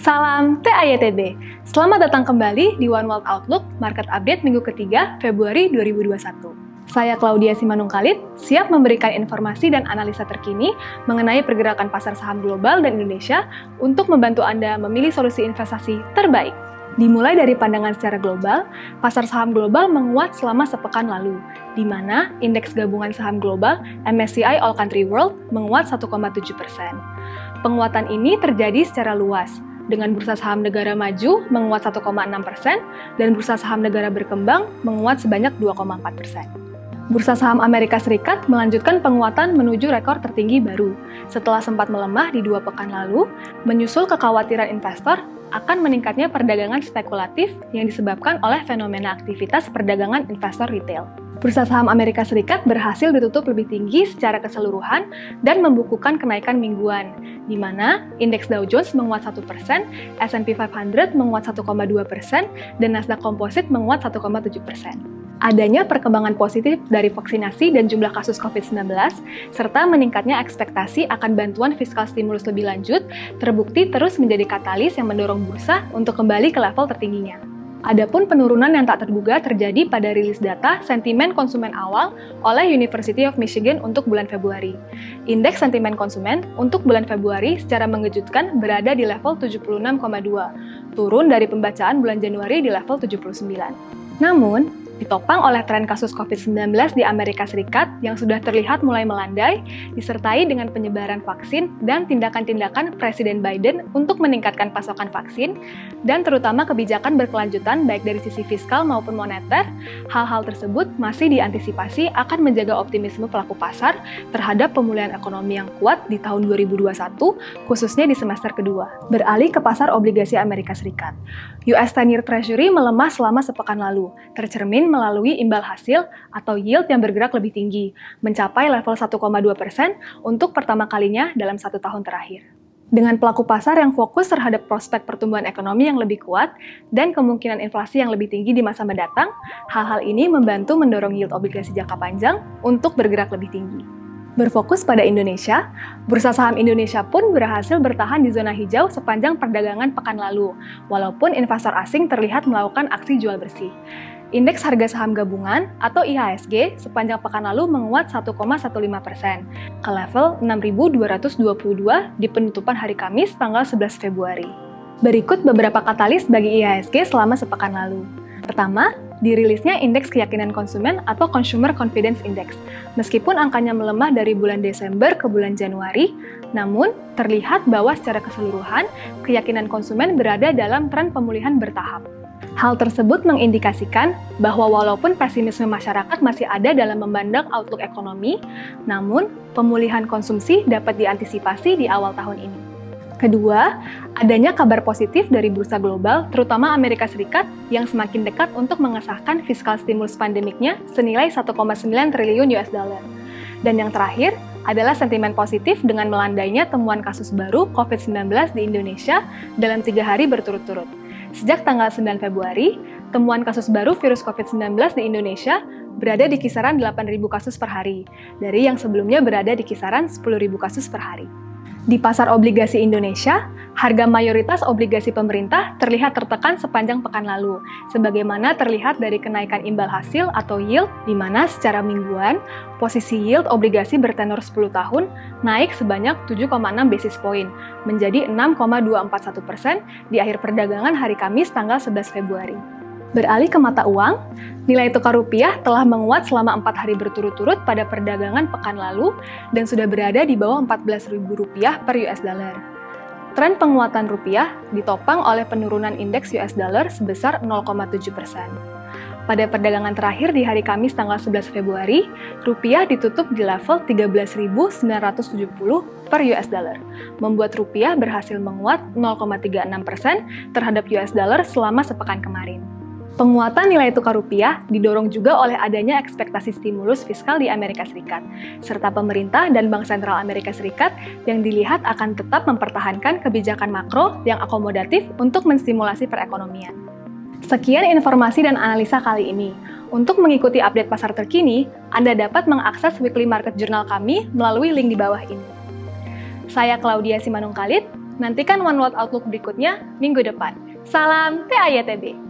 Salam TAYTB. Selamat datang kembali di One World Outlook Market Update minggu ketiga Februari 2021. Saya Claudia Simanungkalit, siap memberikan informasi dan analisa terkini mengenai pergerakan pasar saham global dan Indonesia untuk membantu Anda memilih solusi investasi terbaik. Dimulai dari pandangan secara global, pasar saham global menguat selama sepekan lalu, di mana indeks gabungan saham global MSCI All Country World menguat 1,7%. Penguatan ini terjadi secara luas, dengan bursa saham negara maju menguat 1,6% dan bursa saham negara berkembang menguat sebanyak 2,4%. Bursa saham Amerika Serikat melanjutkan penguatan menuju rekor tertinggi baru setelah sempat melemah di 2 pekan lalu, menyusul kekhawatiran investor akan meningkatnya perdagangan spekulatif yang disebabkan oleh fenomena aktivitas perdagangan investor retail. Bursa saham Amerika Serikat berhasil ditutup lebih tinggi secara keseluruhan dan membukukan kenaikan mingguan, di mana indeks Dow Jones menguat 1%, S&P 500 menguat 1,2%, dan Nasdaq Composite menguat 1,7%. Adanya perkembangan positif dari vaksinasi dan jumlah kasus COVID-19, serta meningkatnya ekspektasi akan bantuan fiskal stimulus lebih lanjut, terbukti terus menjadi katalis yang mendorong bursa untuk kembali ke level tertingginya. Adapun penurunan yang tak terduga terjadi pada rilis data sentimen konsumen awal oleh University of Michigan untuk bulan Februari. Indeks sentimen konsumen untuk bulan Februari secara mengejutkan berada di level 76,2, turun dari pembacaan bulan Januari di level 79. Namun, ditopang oleh tren kasus COVID-19 di Amerika Serikat yang sudah terlihat mulai melandai, disertai dengan penyebaran vaksin dan tindakan-tindakan Presiden Biden untuk meningkatkan pasokan vaksin, dan terutama kebijakan berkelanjutan baik dari sisi fiskal maupun moneter, hal-hal tersebut masih diantisipasi akan menjaga optimisme pelaku pasar terhadap pemulihan ekonomi yang kuat di tahun 2021, khususnya di semester kedua. Beralih ke pasar obligasi Amerika Serikat. US 10-year Treasury melemah selama sepekan lalu, tercermin melalui imbal hasil atau yield yang bergerak lebih tinggi, mencapai level 1,2% untuk pertama kalinya dalam 1 tahun terakhir. Dengan pelaku pasar yang fokus terhadap prospek pertumbuhan ekonomi yang lebih kuat dan kemungkinan inflasi yang lebih tinggi di masa mendatang, hal-hal ini membantu mendorong yield obligasi jangka panjang untuk bergerak lebih tinggi. Berfokus pada Indonesia, bursa saham Indonesia pun berhasil bertahan di zona hijau sepanjang perdagangan pekan lalu, walaupun investor asing terlihat melakukan aksi jual bersih. Indeks harga saham gabungan atau IHSG sepanjang pekan lalu menguat 1,15% ke level 6.222 di penutupan hari Kamis tanggal 11 Februari. Berikut beberapa katalis bagi IHSG selama sepekan lalu. Pertama, dirilisnya indeks keyakinan konsumen atau Consumer Confidence Index. Meskipun angkanya melemah dari bulan Desember ke bulan Januari, namun terlihat bahwa secara keseluruhan keyakinan konsumen berada dalam tren pemulihan bertahap. Hal tersebut mengindikasikan bahwa walaupun pesimisme masyarakat masih ada dalam memandang outlook ekonomi, namun pemulihan konsumsi dapat diantisipasi di awal tahun ini. Kedua, adanya kabar positif dari bursa global, terutama Amerika Serikat, yang semakin dekat untuk mengesahkan fiskal stimulus pandemiknya senilai 1,9 triliun US dollar. Dan yang terakhir adalah sentimen positif dengan melandainya temuan kasus baru COVID-19 di Indonesia dalam 3 hari berturut-turut. Sejak tanggal 9 Februari, temuan kasus baru virus COVID-19 di Indonesia berada di kisaran 8.000 kasus per hari, dari yang sebelumnya berada di kisaran 10.000 kasus per hari. Di pasar obligasi Indonesia, harga mayoritas obligasi pemerintah terlihat tertekan sepanjang pekan lalu, sebagaimana terlihat dari kenaikan imbal hasil atau yield, di mana secara mingguan, posisi yield obligasi bertenor 10 tahun naik sebanyak 7,6 basis point, menjadi 6,241% di akhir perdagangan hari Kamis tanggal 11 Februari. Beralih ke mata uang, nilai tukar rupiah telah menguat selama 4 hari berturut-turut pada perdagangan pekan lalu dan sudah berada di bawah Rp14.000 per US dollar. Tren penguatan rupiah ditopang oleh penurunan indeks US dollar sebesar 0,7%. Pada perdagangan terakhir di hari Kamis tanggal 11 Februari, rupiah ditutup di level 13.970 per US dollar, membuat rupiah berhasil menguat 0,36% terhadap US dollar selama sepekan kemarin. Penguatan nilai tukar rupiah didorong juga oleh adanya ekspektasi stimulus fiskal di Amerika Serikat, serta pemerintah dan Bank Sentral Amerika Serikat yang dilihat akan tetap mempertahankan kebijakan makro yang akomodatif untuk menstimulasi perekonomian. Sekian informasi dan analisa kali ini. Untuk mengikuti update pasar terkini, Anda dapat mengakses weekly market journal kami melalui link di bawah ini. Saya Claudia Simanungkalit, Nantikan One World Outlook berikutnya minggu depan. Salam TAYTB!